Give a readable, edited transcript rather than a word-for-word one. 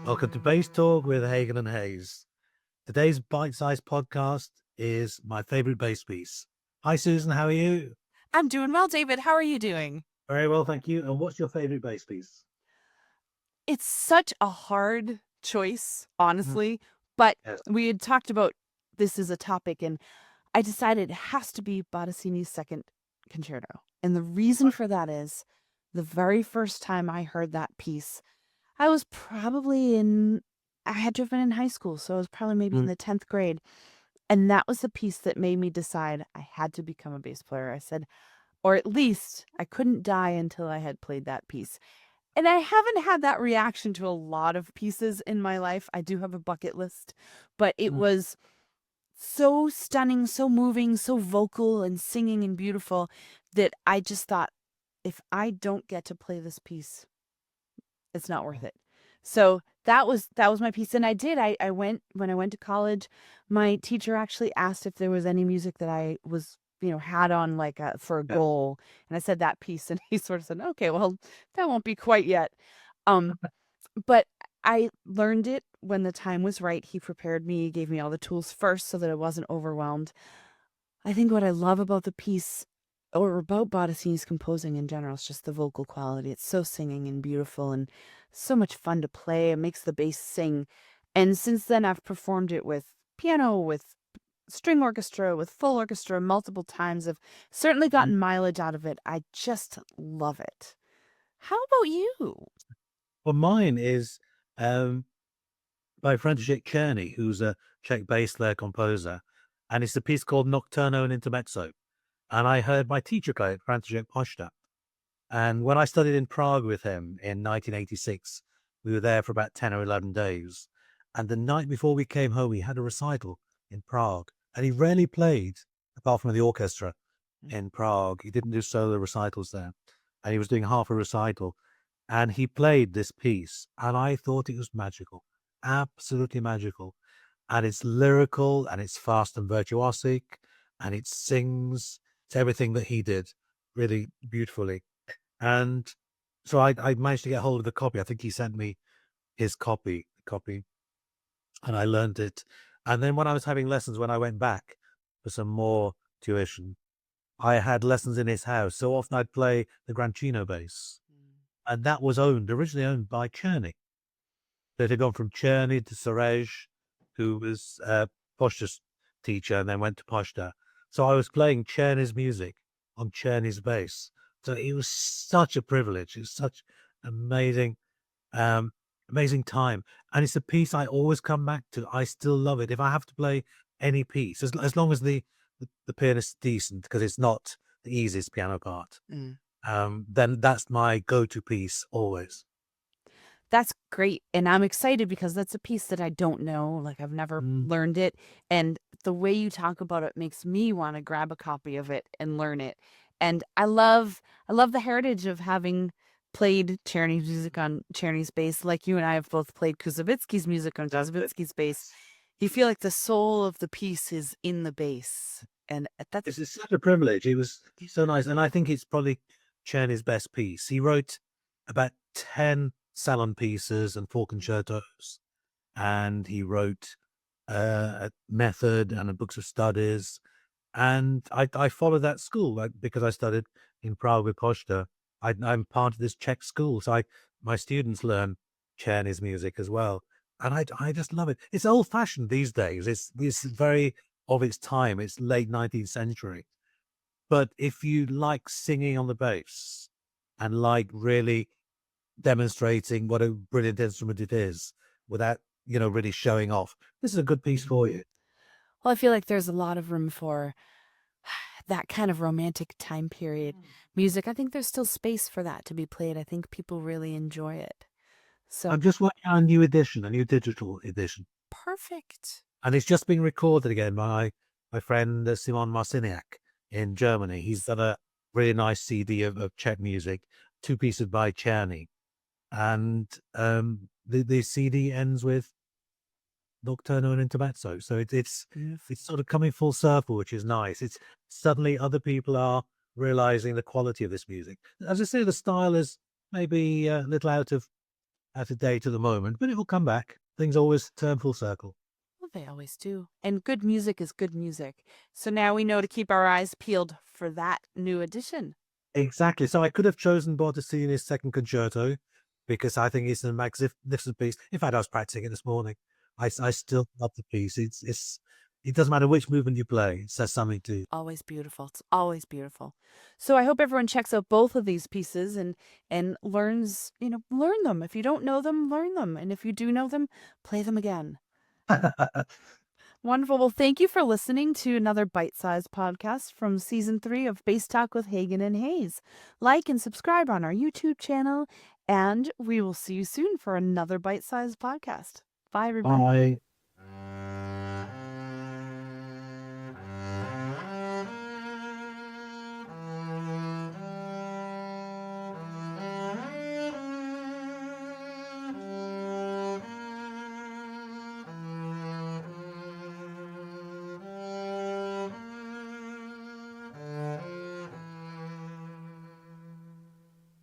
Welcome to Bass Talk with Hagen and Hayes. Today's bite-sized podcast is my favorite bass piece. Hi, Susan. How are you? I'm doing well, David. How are you doing? Very well, thank you. And what's your favorite bass piece? It's such a hard choice, Mm. honestly, but Yes. we had talked about this as a topic, and I decided it has to be Bottesini's second concerto. And the reason for that is the very first time I heard that piece, I was probably I had driven in high school, so I was probably maybe in Mm. the 10th grade. And that was the piece that made me decide I had to become a bass player. I said, or at least I couldn't die until I had played that piece. And I haven't had that reaction to a lot of pieces in my life. I do have a bucket list, but it Mm. was so stunning, so moving, so vocal and singing and beautiful that I just thought, if I don't get to play this piece, it's not worth it. So that was my piece. And I did. I went when I went to college, my teacher actually asked if there was any music that I was, had on like for a Yeah. goal. And I said that piece and he sort of said, okay, well, that won't be quite yet. Um, but I learned it when the time was right. He prepared me, gave me all the tools first so that I wasn't overwhelmed. I think what I love about the piece or about Bottesini's composing in general is just the vocal quality. It's so singing and beautiful and so much fun to play. It makes the bass sing. And since then, I've performed it with piano, with string orchestra, with full orchestra multiple times. I've certainly Mm. gotten mileage out of it. I just love it. How about you? Well, mine is um, by František Černý, who's a Czech bass player composer, and it's a piece called Nocturno and Intermezzo. And I heard my teacher play it, František Pošta. And when I studied in Prague with him in 1986, we were there for about 10 or 11 days. And the night before we came home, he had a recital in Prague. And he rarely played, apart from the orchestra in Prague. He didn't do solo recitals there. And he was doing half a recital. And he played this piece. And I thought it was magical, absolutely magical. And it's lyrical and it's fast and virtuosic and it sings. It's everything that he did really beautifully. And so I managed to get hold of the copy. I think he sent me his copy, and I learned it. And then when I was having lessons, when I went back for some more tuition, I had lessons in his house. So often I'd play the Grancino bass, and that was originally owned by Czerny. So it had gone from Czerny to Suresh, who was Poshta's teacher, and then went to Poshta. So I was playing Czerny's music on Czerny's bass. So it was such a privilege. It was such amazing, um, amazing time. And it's a piece I always come back to. I still love it. If I have to play any piece, as long as the pianist is decent, because it's not the easiest piano part, Mm. then that's my go-to piece always. That's great, and I'm excited because that's a piece that I don't know, like, I've never Mm. learned it, and the way you talk about it makes me wanna grab a copy of it and learn it, and I love the heritage of having played Czerny's music on Czerny's bass, like you and I have both played Kuzovitsky's music on That's it. Kuzovitsky's bass. You feel like the soul of the piece is in the bass, and that's It's such a privilege. It was so nice, and I think it's probably Czerny's best piece. He wrote about 10 salon pieces and 4 concertos, and he wrote a method and a books of studies. And I followed that school because I studied in Prague with Kosta. I'm part of this Czech school, so my students learn Czerny's music as well, and I just love it. It's old fashioned these days. It's very of its time. It's late 19th century. But if you like singing on the bass and like really demonstrating what a brilliant instrument it is without really showing off, this is a good piece for you. well, I feel like there's a lot of room for that kind of romantic time period music. I think there's still space for that to be played. I think people really enjoy it. So I'm just working on a new edition, a new digital edition. perfect. And it's just been recorded again by my friend Simon Marciniak in Germany. He's done a really nice CD of Czech music, 2 pieces by Czerny. And the CD ends with Nocturno and Intermezzo. So it's Beautiful. sort of coming full circle, which is nice. It's suddenly other people are realizing the quality of this music. As I say, the style is maybe a little out of out of date at the moment, but it will come back. Things always turn full circle. Well, they always do. And good music is good music. So now we know to keep our eyes peeled for that new edition. Exactly. So I could have chosen Bottesini's second concerto because I think it's a magnificent piece. In fact, I was practicing it this morning. I still love the piece. It doesn't matter which movement you play. It says something to you. Always beautiful. It's always beautiful. So I hope everyone checks out both of these pieces and learns, learn them. If you don't know them, learn them. And if you do know them, play them again. Wonderful. Well, thank you for listening to another bite-sized podcast from season 3 of Bass Talk with Hagen and Hayes. Like and subscribe on our YouTube channel, and we will see you soon for another bite-sized podcast. Bye, everybody. Bye.